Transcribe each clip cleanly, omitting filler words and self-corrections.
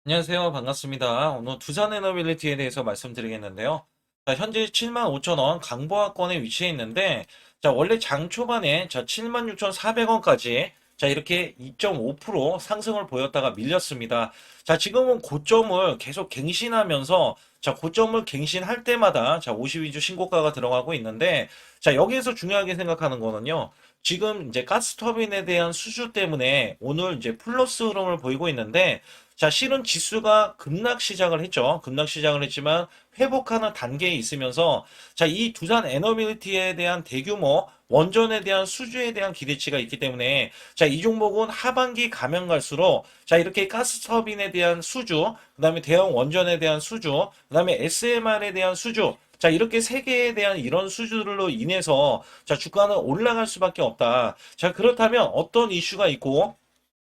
안녕하세요. 반갑습니다. 오늘 두산 에너빌리티에 대해서 말씀드리겠는데요. 자, 현재 75,000원 강보합권에 위치해 있는데, 자, 원래 장 초반에 76,400원까지 이렇게 2.5% 상승을 보였다가 밀렸습니다. 자, 지금은 고점을 계속 갱신하면서 고점을 갱신할 때마다 52주 신고가가 들어가고 있는데, 자, 여기에서 중요하게 생각하는 거는요. 지금 이제 가스터빈에 대한 수주 때문에 오늘 이제 플러스 흐름을 보이고 있는데, 자, 실은 지수가 급락 시작을 했죠. 급락 시작을 했지만 회복하는 단계에 있으면서 이 두산 에너빌리티에 대한 대규모 원전에 대한 수주에 대한 기대치가 있기 때문에 이 종목은 하반기 가면 갈수록 이렇게 가스터빈에 대한 수주, 그다음에 대형 원전에 대한 수주, 그다음에 SMR에 대한 수주, 이렇게 세 개에 대한 이런 수주들로 인해서 주가는 올라갈 수밖에 없다. 자, 그렇다면 어떤 이슈가 있고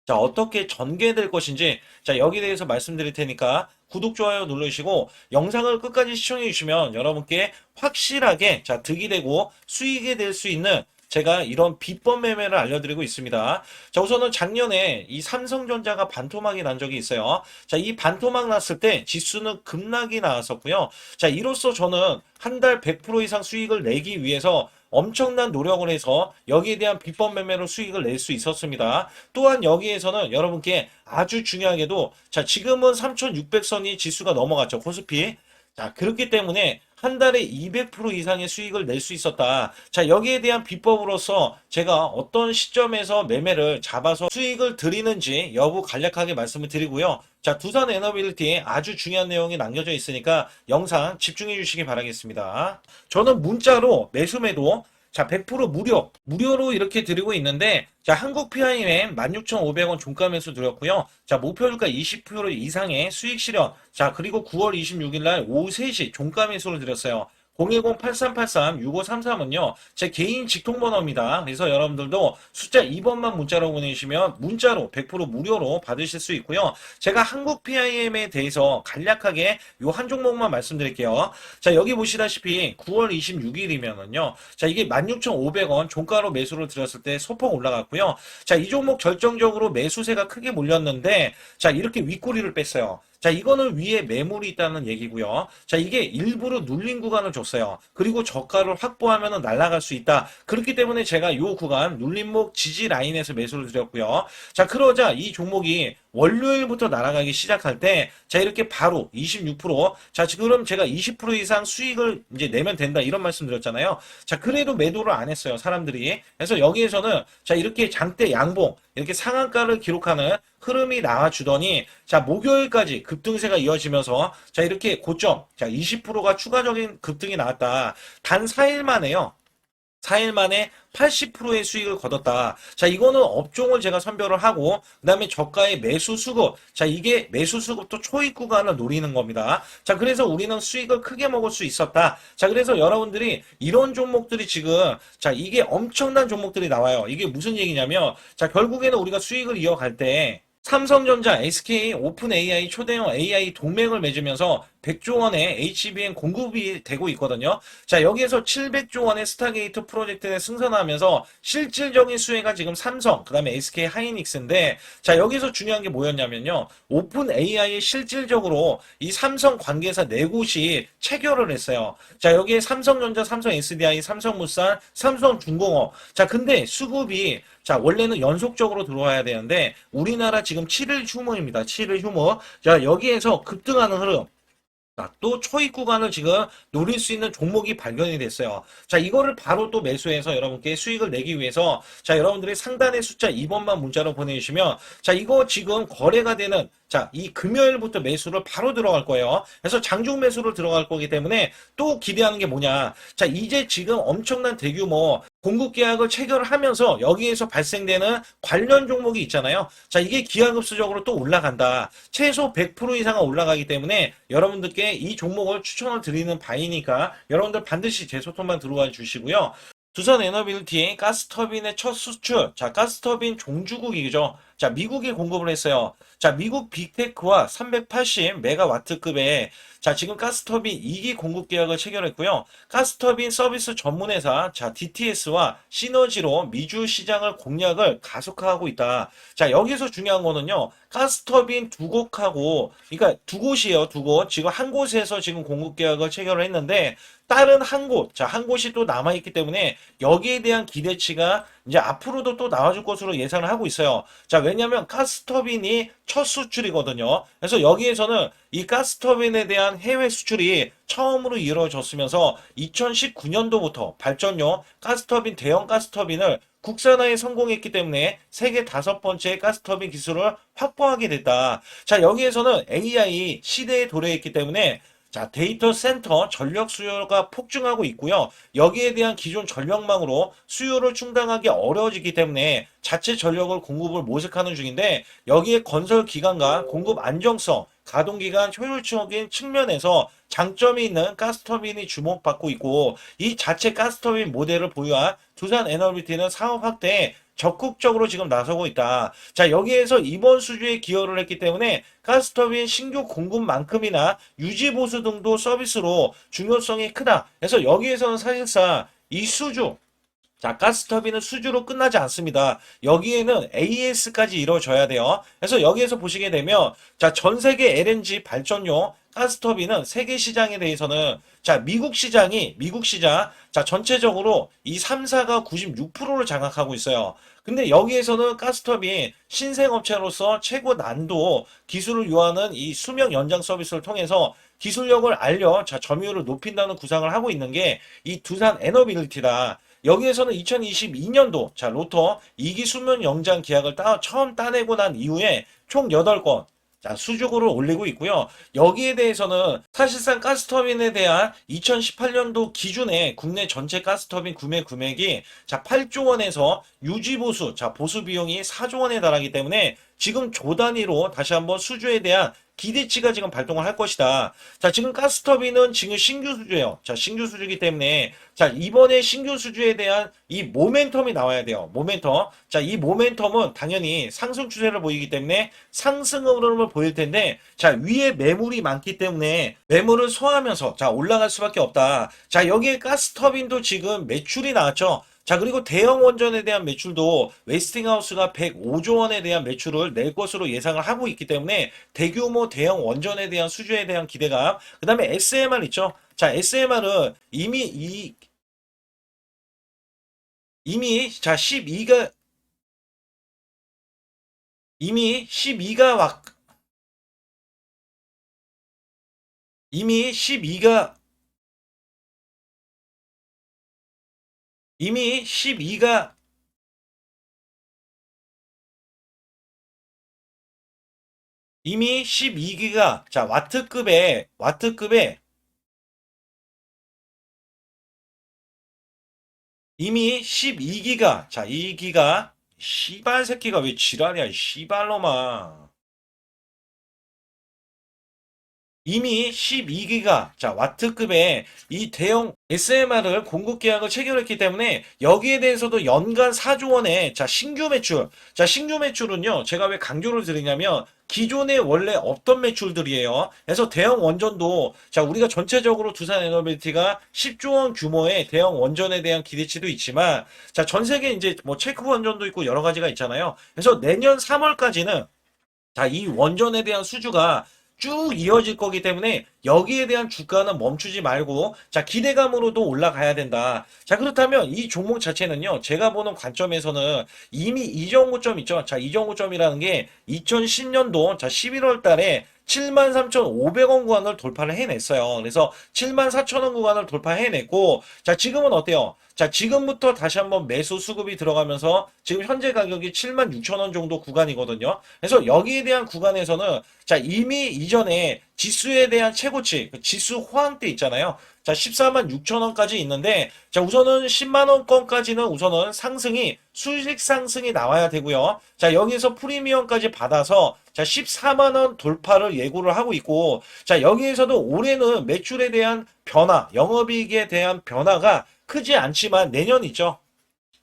어떻게 전개될 것인지, 여기에 대해서 말씀드릴 테니까 구독, 좋아요 눌러주시고, 영상을 끝까지 시청해 주시면 여러분께 확실하게, 득이 되고 수익이 될 수 있는 제가 이런 비법 매매를 알려드리고 있습니다. 자, 우선은 작년에 이 삼성전자가 반토막이 난 적이 있어요. 자, 이 반토막 났을 때 지수는 급락이 나왔었고요. 자, 이로써 저는 한 달 100% 이상 수익을 내기 위해서 엄청난 노력을 해서 여기에 대한 비법 매매로 수익을 낼 수 있었습니다. 또한 여기에서는 여러분께 아주 중요하게도 지금은 3600선이 지수가 넘어갔죠. 코스피. 자, 그렇기 때문에 한 달에 200% 이상의 수익을 낼 수 있었다. 자, 여기에 대한 비법으로서 제가 어떤 시점에서 매매를 잡아서 수익을 드리는지 여부 간략하게 말씀을 드리고요. 자, 두산 에너빌리티에 아주 중요한 내용이 남겨져 있으니까 영상 집중해 주시기 바라겠습니다. 저는 문자로 매수매도 100% 무료로 이렇게 드리고 있는데, 한국 PIM 16,500원 종가 매수 드렸고요. 목표주가 20% 이상의 수익 실현. 그리고 9월 26일 날 오후 3시 종가 매수를 드렸어요. 010-8383-6533은요, 제 개인 직통번호입니다. 그래서 여러분들도 숫자 2번만 문자로 보내주시면 문자로 100% 무료로 받으실 수 있고요. 제가 한국 PIM에 대해서 간략하게 요 한 종목만 말씀드릴게요. 자, 여기 보시다시피 9월 26일이면은요, 이게 16,500원 종가로 매수를 드렸을 때 소폭 올라갔고요. 자, 이 종목 결정적으로 매수세가 크게 몰렸는데, 이렇게 윗꼬리를 뺐어요. 자, 이거는 위에 매물이 있다는 얘기고요. 자, 이게 일부러 눌린 구간을 줬어요. 그리고 저가를 확보하면 날아갈 수 있다. 그렇기 때문에 제가 이 구간 눌림목 지지 라인에서 매수를 드렸고요. 자, 그러자 이 종목이 월요일부터 날아가기 시작할 때, 이렇게 바로 26%, 지금 제가 20% 이상 수익을 이제 내면 된다, 이런 말씀 드렸잖아요. 자, 그래도 매도를 안 했어요, 사람들이. 그래서 여기에서는, 이렇게 장대 양봉, 이렇게 상한가를 기록하는 흐름이 나와주더니, 목요일까지 급등세가 이어지면서, 이렇게 고점, 20%가 추가적인 급등이 나왔다. 단 4일 만에요. 4일 만에 80%의 수익을 거뒀다. 자, 이거는 업종을 제가 선별을 하고, 그 다음에 저가의 매수 수급. 자, 이게 매수 수급도 초입 구간을 노리는 겁니다. 자, 그래서 우리는 수익을 크게 먹을 수 있었다. 자, 그래서 여러분들이 이런 종목들이 지금, 이게 엄청난 종목들이 나와요. 이게 무슨 얘기냐면, 결국에는 우리가 수익을 이어갈 때, 삼성전자, SK, 오픈 AI, 초대형 AI 동맹을 맺으면서 100조 원의 HBM 공급이 되고 있거든요. 자, 여기에서 700조 원의 스타게이트 프로젝트에 승선하면서 실질적인 수혜가 지금 삼성, 그 다음에 SK 하이닉스인데, 자, 여기서 중요한 게 뭐였냐면요. 오픈 AI에 실질적으로 이 삼성 관계사 네 곳이 체결을 했어요. 자, 여기에 삼성전자, 삼성 SDI, 삼성물산, 삼성중공업. 자, 근데 수급이 원래는 연속적으로 들어와야 되는데, 우리나라 지금 7일 휴무입니다. 7일 휴무. 자, 여기에서 급등하는 흐름. 또 초입 구간을 지금 노릴 수 있는 종목이 발견이 됐어요. 자, 이거를 바로 또 매수해서 여러분께 수익을 내기 위해서, 여러분들이 상단의 숫자 2번만 문자로 보내주시면, 이거 지금 거래가 되는, 이 금요일부터 매수를 바로 들어갈 거예요. 그래서 장중 매수를 들어갈 거기 때문에 또 기대하는 게 뭐냐. 이제 지금 엄청난 대규모 공급 계약을 체결을 하면서 여기에서 발생되는 관련 종목이 있잖아요. 자, 이게 기하급수적으로 또 올라간다. 최소 100% 이상은 올라가기 때문에 여러분들께 이 종목을 추천을 드리는 바이니까 여러분들 반드시 제 소통만 들어와 주시고요. 두산 에너빌리티 가스터빈의 첫 수출. 자, 가스터빈 종주국이죠. 자, 미국이 공급을 했어요. 자, 미국 빅테크와 380메가와트급의 자, 지금 가스터빈 2기 공급 계약을 체결했고요. 가스터빈 서비스 전문회사 자, DTS와 시너지로 미주 시장을 공략을 가속화하고 있다. 자, 여기서 중요한 거는요. 가스터빈 두 곳하고 그러니까 두 곳이에요. 두 곳. 지금 한 곳에서 지금 공급 계약을 체결을 했는데 다른 한 곳, 자, 한 곳이 또 남아있기 때문에 여기에 대한 기대치가 이제 앞으로도 또 나와줄 것으로 예상을 하고 있어요. 자, 왜냐면 가스터빈이 첫 수출이거든요. 그래서 여기에서는 이 가스터빈에 대한 해외 수출이 처음으로 이루어졌으면서 2019년도부터 발전용 가스터빈, 대형 가스터빈을 국산화에 성공했기 때문에 세계 5번째 가스터빈 기술을 확보하게 됐다. 자, 여기에서는 AI 시대에 도래했기 때문에 자, 데이터 센터 전력 수요가 폭증하고 있고요. 여기에 대한 기존 전력망으로 수요를 충당하기 어려워지기 때문에 자체 전력을 공급을 모색하는 중인데 여기에 건설 기간과 공급 안정성, 가동 기간 효율적인 측면에서 장점이 있는 가스터빈이 주목받고 있고 이 자체 가스터빈 모델을 보유한 두산 에너비티는 사업 확대에 적극적으로 지금 나서고 있다. 자, 여기에서 이번 수주에 기여를 했기 때문에 가스터빈 신규 공급만큼이나 유지 보수 등도 서비스로 중요성이 크다. 그래서 여기에서는 사실상 이 수주 자, 가스터빈은 수주로 끝나지 않습니다. 여기에는 AS까지 이루어져야 돼요. 그래서 여기에서 보시게 되면, 자, 전 세계 LNG 발전용 가스터빈은 세계 시장에 대해서는, 자, 미국 시장, 자, 전체적으로 이 3사가 96%를 장악하고 있어요. 근데 여기에서는 가스터빈 신생업체로서 최고 난도 기술을 요하는 이 수명 연장 서비스를 통해서 기술력을 알려, 자, 점유율을 높인다는 구상을 하고 있는 게 이 두산 에너빌리티다. 여기에서는 2022년도 자 로터 2기 수면 연장 계약을 처음 따내고 난 이후에 총 8건 자 수주고를 올리고 있고요. 여기에 대해서는 사실상 가스터빈에 대한 2018년도 기준에 국내 전체 가스터빈 구매 금액이 자 8조 원에서 유지 보수 자 보수 비용이 4조 원에 달하기 때문에 지금 조 단위로 다시 한번 수주에 대한 기대치가 지금 발동을 할 것이다. 자, 지금 가스터빈은 지금 신규 수주예요. 자, 신규 수주이기 때문에 자, 이번에 신규 수주에 대한 이 모멘텀이 나와야 돼요. 모멘텀. 자, 이 모멘텀은 당연히 상승 추세를 보이기 때문에 상승 흐름을 보일 텐데 자, 위에 매물이 많기 때문에 매물을 소화하면서 자, 올라갈 수밖에 없다. 자, 여기에 가스터빈도 지금 매출이 나왔죠. 자, 그리고 대형 원전에 대한 매출도 웨스팅하우스가 105조 원에 대한 매출을 낼 것으로 예상을 하고 있기 때문에 대규모 대형 원전에 대한 수주에 대한 기대감, 그 다음에 SMR 있죠. 자, SMR은 이미 자, 12가, 이미 12가 이미 12가, 이미 12가, 이미 12기가, 자, 와트급에, 이미 12기가, 자, 2기가, 씨발 새끼가 왜 지랄이야, 이 씨발놈아. 이미 12기가, 자, 와트급의 이 대형 SMR을 공급 계약을 체결했기 때문에 여기에 대해서도 연간 4조 원의 자, 신규 매출. 자, 신규 매출은요, 제가 왜 강조를 드리냐면 기존에 원래 없던 매출들이에요. 그래서 대형 원전도 자, 우리가 전체적으로 두산 에너빌리티가 10조 원 규모의 대형 원전에 대한 기대치도 있지만 자, 전 세계 이제 뭐 체크 원전도 있고 여러 가지가 있잖아요. 그래서 내년 3월까지는 자, 이 원전에 대한 수주가 쭉 이어질 거기 때문에 여기에 대한 주가는 멈추지 말고 자 기대감으로도 올라가야 된다. 자 그렇다면 이 종목 자체는요 제가 보는 관점에서는 이미 이전 고점 있죠. 자 이전 고점이라는 게 2010년도 자 11월 달에 73,500원 구간을 돌파를 해냈어요. 그래서 74,000원 구간을 돌파해냈고 자 지금은 어때요? 자 지금부터 다시 한번 매수 수급이 들어가면서 지금 현재 가격이 76,000원 정도 구간이거든요. 그래서 여기에 대한 구간에서는 자 이미 이전에 지수에 대한 최고치 그 지수 호황대 있잖아요. 자 146,000원까지 있는데 자 우선은 10만원권까지는 우선은 상승이 수직 상승이 나와야 되고요. 자 여기에서 프리미엄까지 받아서 자 14만원 돌파를 예고를 하고 있고 자 여기에서도 올해는 매출에 대한 변화 영업이익에 대한 변화가 크지 않지만 내년 있죠.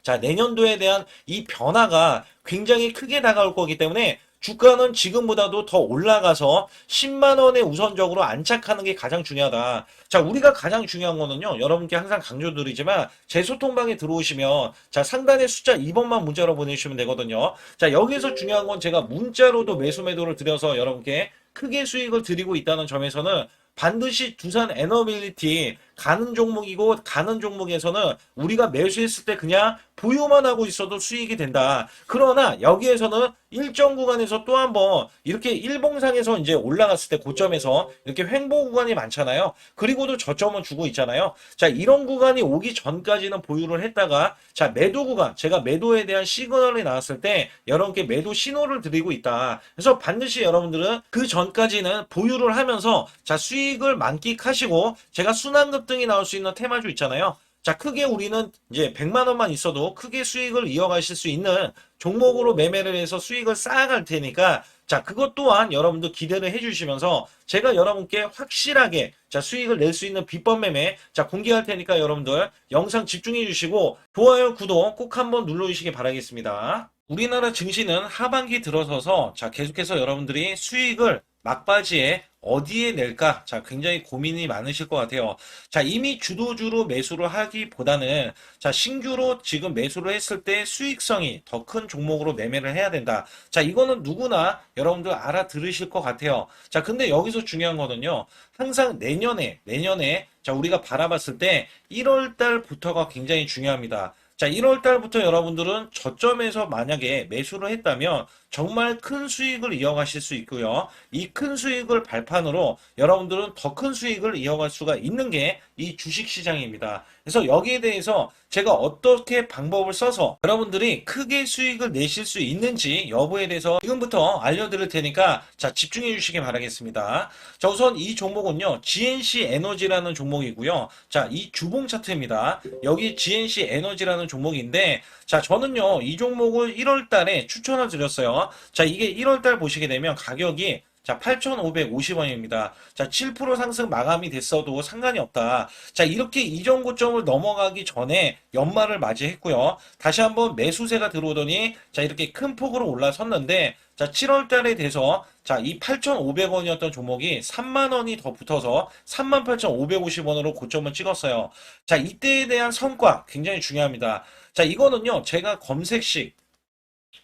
자, 내년도에 대한 이 변화가 굉장히 크게 다가올 거기 때문에 주가는 지금보다도 더 올라가서 10만 원에 우선적으로 안착하는 게 가장 중요하다. 자, 우리가 가장 중요한 거는요. 여러분께 항상 강조드리지만 제 소통방에 들어오시면 자, 상단에 숫자 2번만 문자로 보내주시면 되거든요. 자, 여기서 중요한 건 제가 문자로도 매수 매도를 드려서 여러분께 크게 수익을 드리고 있다는 점에서는 반드시 두산 에너빌리티 가는 종목이고 가는 종목에서는 우리가 매수했을 때 그냥 보유만 하고 있어도 수익이 된다. 그러나 여기에서는 일정 구간에서 또 한번 이렇게 일봉상에서 이제 올라갔을 때 고점에서 이렇게 횡보 구간이 많잖아요. 그리고도 저점은 주고 있잖아요. 자, 이런 구간이 오기 전까지는 보유를 했다가 자, 매도 구간, 제가 매도에 대한 시그널이 나왔을 때 여러분께 매도 신호를 드리고 있다. 그래서 반드시 여러분들은 그 전까지는 보유를 하면서 자, 수익을 만끽하시고 제가 순환급 등이 나올 수 있는 테마주 있잖아요. 자, 크게 우리는 이제 100만 원만 있어도 크게 수익을 이어가실 수 있는 종목으로 매매를 해서 수익을 쌓아갈 테니까 자, 그것 또한 여러분들 기대를 해주시면서 제가 여러분께 확실하게 자, 수익을 낼 수 있는 비법 매매 자, 공개할 테니까 여러분들 영상 집중해 주시고 좋아요, 구독 꼭 한번 눌러주시기 바라겠습니다. 우리나라 증시는 하반기 들어서서 자, 계속해서 여러분들이 수익을 막바지에 어디에 낼까? 자, 굉장히 고민이 많으실 것 같아요. 자, 이미 주도주로 매수를 하기보다는 자, 신규로 지금 매수를 했을 때 수익성이 더 큰 종목으로 매매를 해야 된다. 자, 이거는 누구나 여러분들 알아들으실 것 같아요. 자, 근데 여기서 중요한 거는요. 항상 내년에 자, 우리가 바라봤을 때 1월 달부터가 굉장히 중요합니다. 자, 1월 달부터 여러분들은 저점에서 만약에 매수를 했다면 정말 큰 수익을 이어가실 수 있고요. 이 큰 수익을 발판으로 여러분들은 더 큰 수익을 이어갈 수가 있는 게 이 주식시장입니다. 그래서 여기에 대해서 제가 어떻게 방법을 써서 여러분들이 크게 수익을 내실 수 있는지 여부에 대해서 지금부터 알려드릴 테니까 자, 집중해 주시기 바라겠습니다. 자, 우선 이 종목은요. GNC 에너지라는 종목이고요. 자, 이 주봉 차트입니다. 여기 GNC 에너지라는 종목인데 자, 저는요. 이 종목을 1월 달에 추천을 드렸어요. 자, 이게 1월 달 보시게 되면 가격이 자, 8,550원입니다. 자, 7% 상승 마감이 됐어도 상관이 없다. 자, 이렇게 이전 고점을 넘어가기 전에 연말을 맞이했고요. 다시 한번 매수세가 들어오더니 자, 이렇게 큰 폭으로 올라섰는데 자, 7월 달에 돼서 자, 이 8,500원이었던 종목이 3만 원이 더 붙어서 38,550원으로 고점을 찍었어요. 자, 이때에 대한 성과 굉장히 중요합니다. 자, 이거는요. 제가 검색식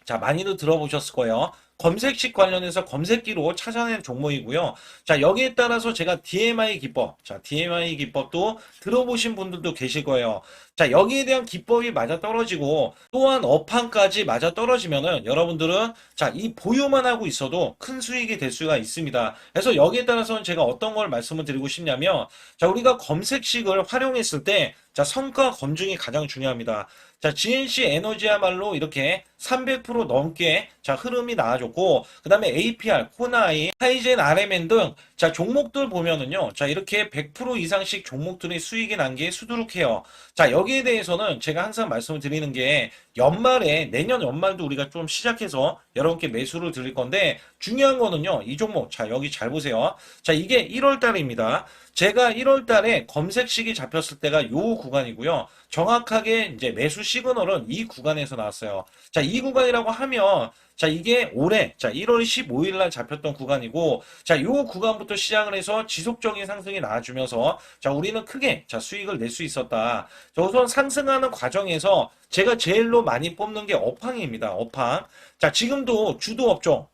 자, 많이들 들어보셨을 거예요. 검색식 관련해서 검색기로 찾아낸 종목이고요. 자, 여기에 따라서 제가 DMI 기법, 자, DMI 기법도 들어보신 분들도 계실 거예요. 자, 여기에 대한 기법이 맞아 떨어지고 또한 업황까지 맞아 떨어지면은 여러분들은 자, 이 보유만 하고 있어도 큰 수익이 될 수가 있습니다. 그래서 여기에 따라서는 제가 어떤 걸 말씀을 드리고 싶냐면 자, 우리가 검색식을 활용했을 때 자, 성과 검증이 가장 중요합니다. 자, GNC 에너지야말로 이렇게 300% 넘게 자, 흐름이 나와줬고, 그 다음에 APR, 코나이, 하이젠, RMN 등 자, 종목들 보면은요. 자, 이렇게 100% 이상씩 종목들의 수익이 난 게 수두룩해요. 자, 여기에 대해서는 제가 항상 말씀을 드리는 게 연말에 내년 연말도 우리가 좀 시작해서 여러분께 매수를 드릴 건데 중요한 거는요. 이 종목 자, 여기 잘 보세요. 자, 이게 1월 달입니다. 제가 1월 달에 검색식이 잡혔을 때가 요 구간이고요. 정확하게 이제 매수 시그널은 이 구간에서 나왔어요. 자, 이 구간이라고 하면 자, 이게 올해 자, 1월 15일 날 잡혔던 구간이고 자, 요 구간부터 시작을 해서 지속적인 상승이 나와주면서 자, 우리는 크게 자, 수익을 낼 수 있었다. 자, 우선 상승하는 과정에서 제가 제일로 많이 뽑는 게 업황입니다. 업황. 자, 지금도 주도 업종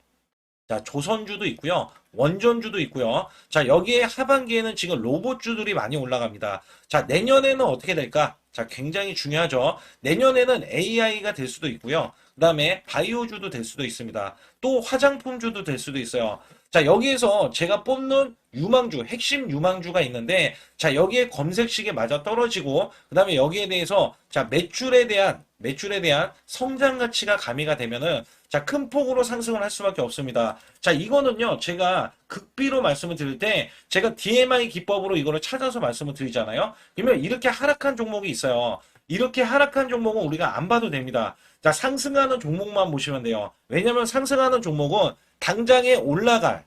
자, 조선주도 있고요. 원전주도 있고요. 자, 여기에 하반기에는 지금 로봇주들이 많이 올라갑니다. 자, 내년에는 어떻게 될까? 자, 굉장히 중요하죠. 내년에는 AI가 될 수도 있고요. 그 다음에 바이오주도 될 수도 있습니다. 또 화장품주도 될 수도 있어요. 자, 여기에서 제가 뽑는 유망주, 핵심 유망주가 있는데, 자, 여기에 검색식에 맞아 떨어지고, 그 다음에 여기에 대해서, 자, 매출에 대한 성장 가치가 가미가 되면은, 자, 큰 폭으로 상승을 할 수밖에 없습니다. 자, 이거는요, 제가 극비로 말씀을 드릴 때, 제가 DMI 기법으로 이거를 찾아서 말씀을 드리잖아요. 그러면 이렇게 하락한 종목이 있어요. 이렇게 하락한 종목은 우리가 안 봐도 됩니다. 자, 상승하는 종목만 보시면 돼요. 왜냐면 상승하는 종목은 당장에 올라갈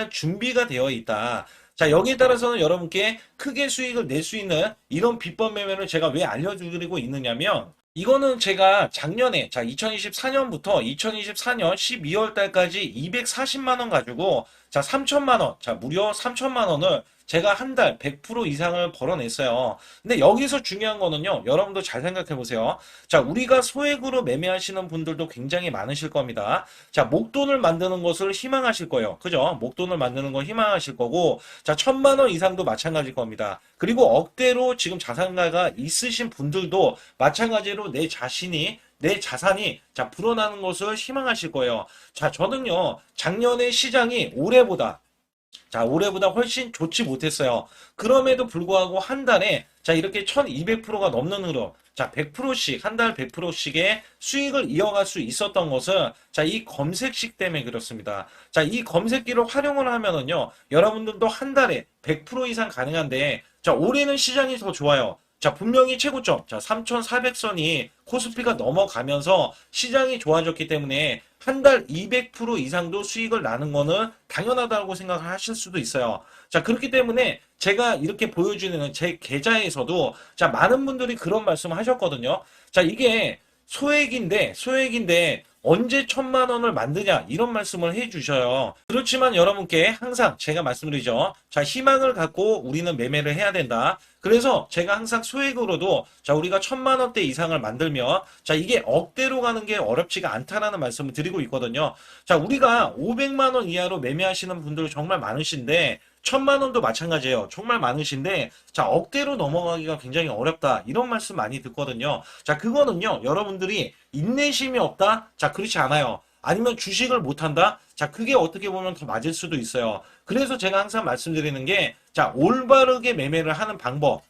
준비가 되어 있다. 자, 여기에 따라서는 여러분께 크게 수익을 낼 수 있는 이런 비법 매매를 제가 왜 알려드리고 있느냐면, 이거는 제가 작년에, 자, 2024년부터 2024년 12월 달까지 240만 원 가지고, 자, 3천만 원, 자, 무려 3천만 원을 제가 한 달 100% 이상을 벌어냈어요. 근데 여기서 중요한 거는요, 여러분도 잘 생각해 보세요. 자, 우리가 소액으로 매매하시는 분들도 굉장히 많으실 겁니다. 자, 목돈을 만드는 것을 희망하실 거예요. 그죠? 목돈을 만드는 걸 희망하실 거고, 자, 1,000만 원 이상도 마찬가지일 겁니다. 그리고 억대로 지금 자산가가 있으신 분들도 마찬가지로 내 자산이 자 불어나는 것을 희망하실 거예요. 자, 저는요 작년에 시장이 올해보다 훨씬 좋지 못했어요. 그럼에도 불구하고 한 달에 자 이렇게 1200%가 넘는 흐름, 자 100%씩 한 달 100%씩의 수익을 이어갈 수 있었던 것은 자 이 검색식 때문에 그렇습니다. 자 이 검색기를 활용을 하면은요 여러분들도 한 달에 100% 이상 가능한데, 자 올해는 시장이 더 좋아요. 자, 분명히 최고점, 자, 3,400선이 코스피가 넘어가면서 시장이 좋아졌기 때문에 한 달 200% 이상도 수익을 나는 거는 당연하다고 생각을 하실 수도 있어요. 자, 그렇기 때문에 제가 이렇게 보여주는 제 계좌에서도 자, 많은 분들이 그런 말씀을 하셨거든요. 자, 이게 소액인데 언제 1,000만 원을 만드냐 이런 말씀을 해주셔요. 그렇지만 여러분께 항상 제가 말씀드리죠. 자, 희망을 갖고 우리는 매매를 해야 된다. 그래서 제가 항상 소액으로도 자 우리가 1,000만 원대 이상을 만들면 자 이게 억대로 가는 게 어렵지가 않다라는 말씀을 드리고 있거든요. 자, 우리가 500만 원 이하로 매매하시는 분들 정말 많으신데 1,000만 원도 마찬가지예요. 정말 많으신데 자 억대로 넘어가기가 굉장히 어렵다 이런 말씀 많이 듣거든요. 자, 그거는요 여러분들이 인내심이 없다? 자, 그렇지 않아요. 아니면 주식을 못한다? 자, 그게 어떻게 보면 더 맞을 수도 있어요. 그래서 제가 항상 말씀드리는 게 자 올바르게 매매를 하는 방법,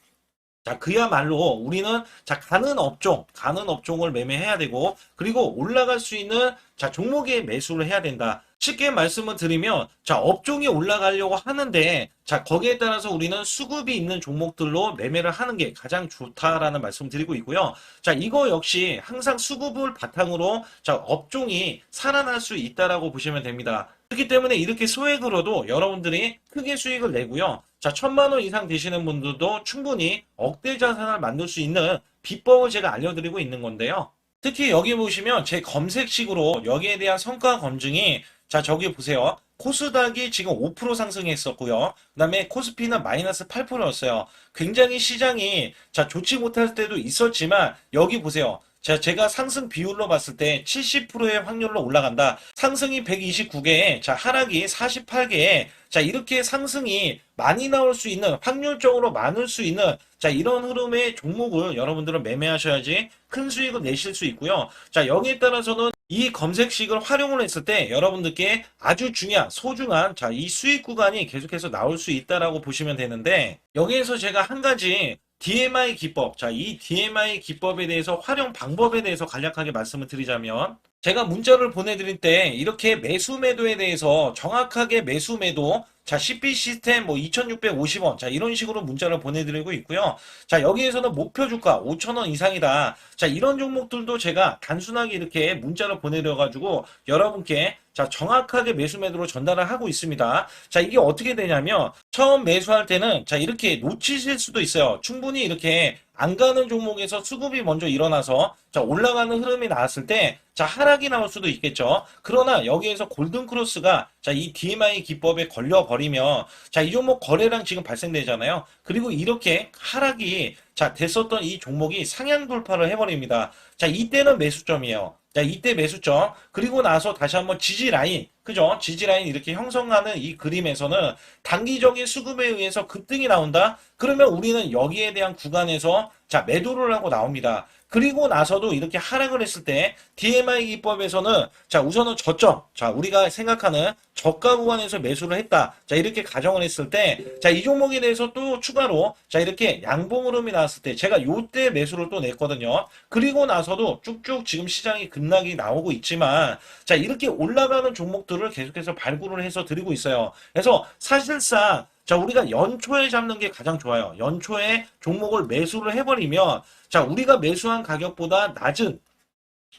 자, 그야말로 우리는 자, 가는 업종을 매매해야 되고, 그리고 올라갈 수 있는 자, 종목에 매수를 해야 된다. 쉽게 말씀을 드리면, 자, 업종이 올라가려고 하는데, 자, 거기에 따라서 우리는 수급이 있는 종목들로 매매를 하는 게 가장 좋다라는 말씀 드리고 있고요. 자, 이거 역시 항상 수급을 바탕으로 자, 업종이 살아날 수 있다라고 보시면 됩니다. 그렇기 때문에 이렇게 소액으로도 여러분들이 크게 수익을 내고요. 자, 1,000만 원 이상 되시는 분들도 충분히 억대 자산을 만들 수 있는 비법을 제가 알려드리고 있는 건데요. 특히 여기 보시면 제 검색식으로 여기에 대한 성과 검증이 자, 저기 보세요. 코스닥이 지금 5% 상승했었고요. 그 다음에 코스피는 마이너스 8%였어요. 굉장히 시장이 자, 좋지 못할 때도 있었지만 여기 보세요. 자, 제가 상승 비율로 봤을 때 70%의 확률로 올라간다. 상승이 129개에, 자, 하락이 48개에, 자, 이렇게 상승이 많이 나올 수 있는, 확률적으로 많을 수 있는, 자, 이런 흐름의 종목을 여러분들은 매매하셔야지 큰 수익을 내실 수 있고요. 자, 여기에 따라서는 이 검색식을 활용을 했을 때 여러분들께 아주 중요한, 소중한, 자, 이 수익 구간이 계속해서 나올 수 있다라고 보시면 되는데, 여기에서 제가 한 가지 DMI 기법, 자, 이 DMI 기법에 대해서 활용 방법에 대해서 간략하게 말씀을 드리자면, 제가 문자를 보내드릴 때 이렇게 매수 매도에 대해서 정확하게 매수 매도, 자, CP 시스템 뭐 2,650원, 자, 이런 식으로 문자를 보내드리고 있고요. 자, 여기에서는 목표 주가 5,000원 이상이다. 자, 이런 종목들도 제가 단순하게 이렇게 문자를 보내드려가지고 여러분께 자, 정확하게 매수 매도로 전달을 하고 있습니다. 자, 이게 어떻게 되냐면 처음 매수할 때는 자, 이렇게 놓치실 수도 있어요. 충분히 이렇게 안 가는 종목에서 수급이 먼저 일어나서 자, 올라가는 흐름이 나왔을 때 자, 하락이 나올 수도 있겠죠. 그러나 여기에서 골든 크로스가 자, 이 DMI 기법에 걸려 버리면 자, 이 종목 거래량 지금 발생되잖아요. 그리고 이렇게 하락이 자, 됐었던 이 종목이 상향 돌파를 해버립니다. 자, 이때는 매수점이에요. 자, 이때 매수점. 그리고 나서 다시 한번 지지 라인. 그죠? 지지 라인 이렇게 형성하는 이 그림에서는 단기적인 수급에 의해서 급등이 나온다? 그러면 우리는 여기에 대한 구간에서 자, 매도를 하고 나옵니다. 그리고 나서도 이렇게 하락을 했을 때 DMI 기법에서는 자, 우선은 저점. 자, 우리가 생각하는 저가 구간에서 매수를 했다. 자, 이렇게 가정을 했을 때 자, 이 종목에 대해서 또 추가로 자, 이렇게 양봉 흐름이 나왔을 때 제가 요때 매수를 또 냈거든요. 그리고 나서도 쭉쭉 지금 시장이 급락이 나오고 있지만 자, 이렇게 올라가는 종목들을 계속해서 발굴을 해서 드리고 있어요. 그래서 사실상 자, 우리가 연초에 잡는 게 가장 좋아요. 연초에 종목을 매수를 해버리면 자, 우리가 매수한 가격보다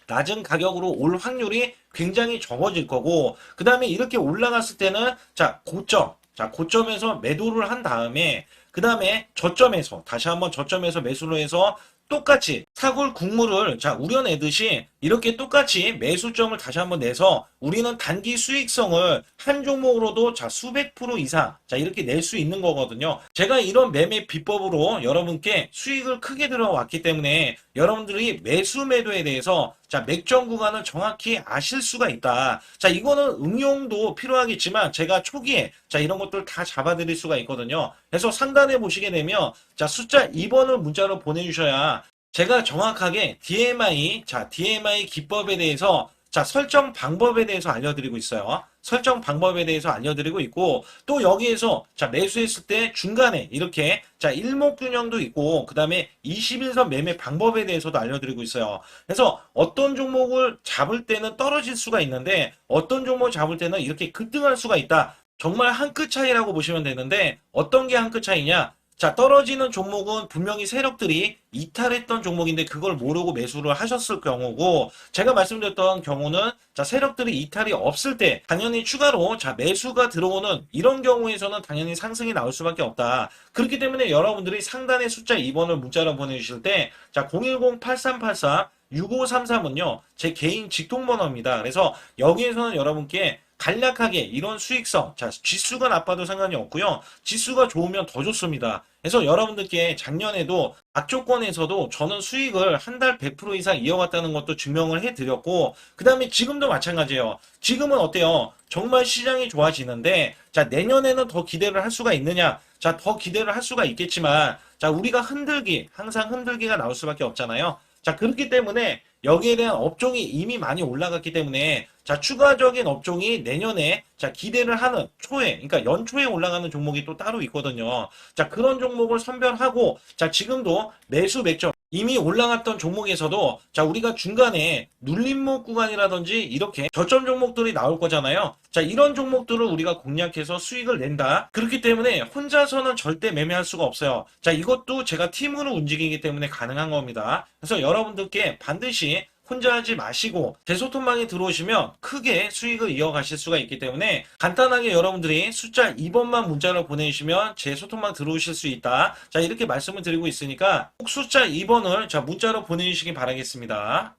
낮은 가격으로 올 확률이 굉장히 적어질 거고, 그 다음에 이렇게 올라갔을 때는 자, 고점, 자, 고점에서 매도를 한 다음에 그 다음에 저점에서 다시 한번 저점에서 매수를 해서 똑같이 사골 국물을 자 우려내듯이 이렇게 똑같이 매수점을 다시 한번 내서 우리는 단기 수익성을 한 종목으로도 자 수백 프로 이상 자 이렇게 낼 수 있는 거거든요. 제가 이런 매매 비법으로 여러분께 수익을 크게 들어왔기 때문에 여러분들이 매수 매도에 대해서 자 맥점 구간을 정확히 아실 수가 있다. 자 이거는 응용도 필요하겠지만 제가 초기에 자 이런 것들 다 잡아드릴 수가 있거든요. 그래서 상단에 보시게 되면 자 숫자 2번을 문자로 보내주셔야 제가 정확하게 DMI 자 DMI 기법에 대해서 자 설정 방법에 대해서 알려드리고 있어요. 설정 방법에 대해서 알려드리고 있고 또 여기에서 자 매수했을 때 중간에 이렇게 자 일목균형도 있고 그 다음에 21선 매매 방법에 대해서도 알려드리고 있어요. 그래서 어떤 종목을 잡을 때는 떨어질 수가 있는데 어떤 종목을 잡을 때는 이렇게 급등할 수가 있다. 정말 한 끗 차이라고 보시면 되는데 어떤 게 한 끗 차이냐? 자, 떨어지는 종목은 분명히 세력들이 이탈했던 종목인데 그걸 모르고 매수를 하셨을 경우고 제가 말씀드렸던 경우는 자, 세력들이 이탈이 없을 때 당연히 추가로 자, 매수가 들어오는 이런 경우에서는 당연히 상승이 나올 수밖에 없다. 그렇기 때문에 여러분들이 상단의 숫자 2번을 문자로 보내주실 때 자, 010-8384 6533은요, 제 개인 직통번호입니다. 그래서 여기에서는 여러분께 간략하게 이런 수익성, 자, 지수가 나빠도 상관이 없고요. 지수가 좋으면 더 좋습니다. 그래서 여러분들께 작년에도 악조건에서도 저는 수익을 한 달 100% 이상 이어갔다는 것도 증명을 해드렸고, 그 다음에 지금도 마찬가지예요. 지금은 어때요? 정말 시장이 좋아지는데, 자, 내년에는 더 기대를 할 수가 있느냐? 자, 더 기대를 할 수가 있겠지만, 자, 우리가 항상 흔들기가 나올 수밖에 없잖아요. 자, 그렇기 때문에 여기에 대한 업종이 이미 많이 올라갔기 때문에 자, 추가적인 업종이 내년에 자, 기대를 하는 초에, 그러니까 연초에 올라가는 종목이 또 따로 있거든요. 자, 그런 종목을 선별하고 자, 지금도 매수 맥점 이미 올라갔던 종목에서도 자, 우리가 중간에 눌림목 구간이라든지 이렇게 저점 종목들이 나올 거잖아요. 자, 이런 종목들을 우리가 공략해서 수익을 낸다. 그렇기 때문에 혼자서는 절대 매매할 수가 없어요. 자, 이것도 제가 팀으로 움직이기 때문에 가능한 겁니다. 그래서 여러분들께 반드시 혼자 하지 마시고 제 소통방에 들어오시면 크게 수익을 이어가실 수가 있기 때문에 간단하게 여러분들이 숫자 2번만 문자로 보내주시면 제 소통방 들어오실 수 있다. 자, 이렇게 말씀을 드리고 있으니까 꼭 숫자 2번을 자 문자로 보내주시기 바라겠습니다.